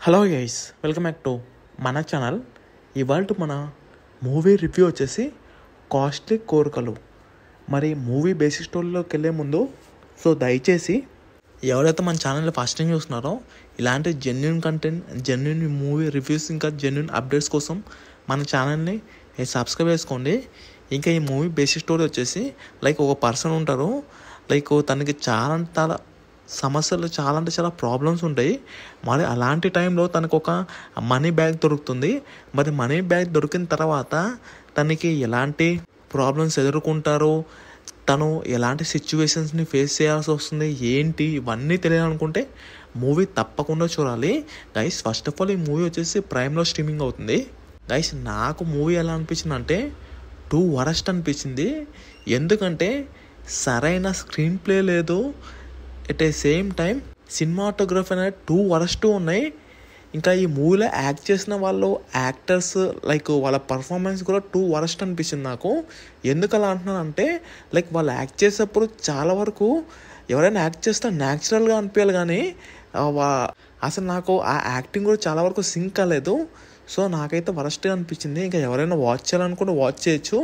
Hello guys, welcome back to మన channel. ఇవాళ మన మూవీ రివ్యూ వచ్చేసి కాస్ట్లీ కోరికలు. మరి మూవీ బేసిక్ స్టోరీలోకి వెళ్ళే ముందు దయచేసి ఎవరైతే మన ఛానల్ని ఫస్ట్ టైం చూస్తున్నారో ఇలాంటి genuine content, genuine movie reviews, ఇంకా జెన్యున్ అప్డేట్స్ కోసం మన ఛానల్ని సబ్స్క్రైబ్ చేసుకోండి. ఇంకా ఈ మూవీ బేసిక్ స్టోరీ వచ్చేసి ఒక పర్సన్ ఉంటారు. తనకి చాలా సమస్యలు, చాలా ప్రాబ్లమ్స్ ఉంటాయి. మరి అలాంటి టైంలో తనకు ఒక మనీ బ్యాగ్ దొరుకుతుంది. మరి మనీ బ్యాగ్ దొరికిన తర్వాత తనకి ఎలాంటి ప్రాబ్లమ్స్ ఎదుర్కొంటారో, తను ఎలాంటి సిచ్యువేషన్స్ని ఫేస్ చేయాల్సి వస్తుంది, ఏంటి ఇవన్నీ తెలియాలనుకుంటే మూవీ తప్పకుండా చూడాలి గైస్. ఫస్ట్ ఆఫ్ ఆల్ ఈ మూవీ వచ్చేసి ప్రైమ్లో స్ట్రీమింగ్ అవుతుంది గైస్. నాకు మూవీ ఎలా అనిపించింది అంటే టూ వరస్ట్ అనిపించింది. ఎందుకంటే సరైన స్క్రీన్ ప్లే లేదు, at a same time cinematography అనేది టూ వరస్ట్ ఉన్నాయి. ఇంకా ఈ మూవీలో యాక్ట్ చేసిన వాళ్ళు యాక్టర్స్ వాళ్ళ పర్ఫార్మెన్స్ కూడా టూ వరస్ట్ అనిపించింది నాకు. ఎందుకు అలా అంటున్నాను అంటే వాళ్ళు యాక్ట్ చేసేటప్పుడు చాలా వరకు ఎవరైనా యాక్ట్ చేస్తే న్యాచురల్గా అనిపించాలి, కానీ అసలు నాకు ఆ యాక్టింగ్ కూడా చాలా వరకు సింక్ కాలేదు. సో నాకైతే వరస్ట్గా అనిపించింది. ఇంకా ఎవరైనా వాచ్ చేయాలనుకుంటే వాచ్ చేయొచ్చు.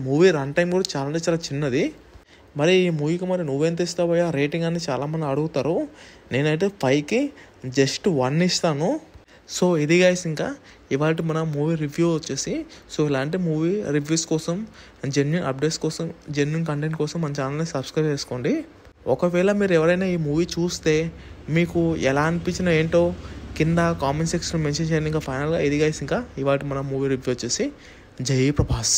మూవీ రన్ టైం కూడా చాలా చిన్నది. మరి ఈ మూవీకి నువ్వెంత ఇస్తావయ్యా రేటింగ్ అని చాలామంది అడుగుతారు. నేనైతే 5కి జస్ట్ 1 ఇస్తాను. సో ఇది గైస్, ఇంకా ఇవాళ మన మూవీ రివ్యూ వచ్చేసి ఇలాంటి మూవీ రివ్యూస్ కోసం, జెన్యున్ అప్డేట్స్ కోసం, జెన్యున్ కంటెంట్ కోసం మన ఛానల్ని సబ్స్క్రైబ్ చేసుకోండి. ఒకవేళ మీరు ఎవరైనా ఈ మూవీ చూస్తే మీకు ఎలా అనిపించినా ఏంటో కింద కామెంట్ సెక్షన్లో మెన్షన్ చేయండి. ఇంకా ఫైనల్గా ఇది గైస్, ఇంకా ఇవాళ మన మూవీ రివ్యూ వచ్చేసి జై ప్రభాస్.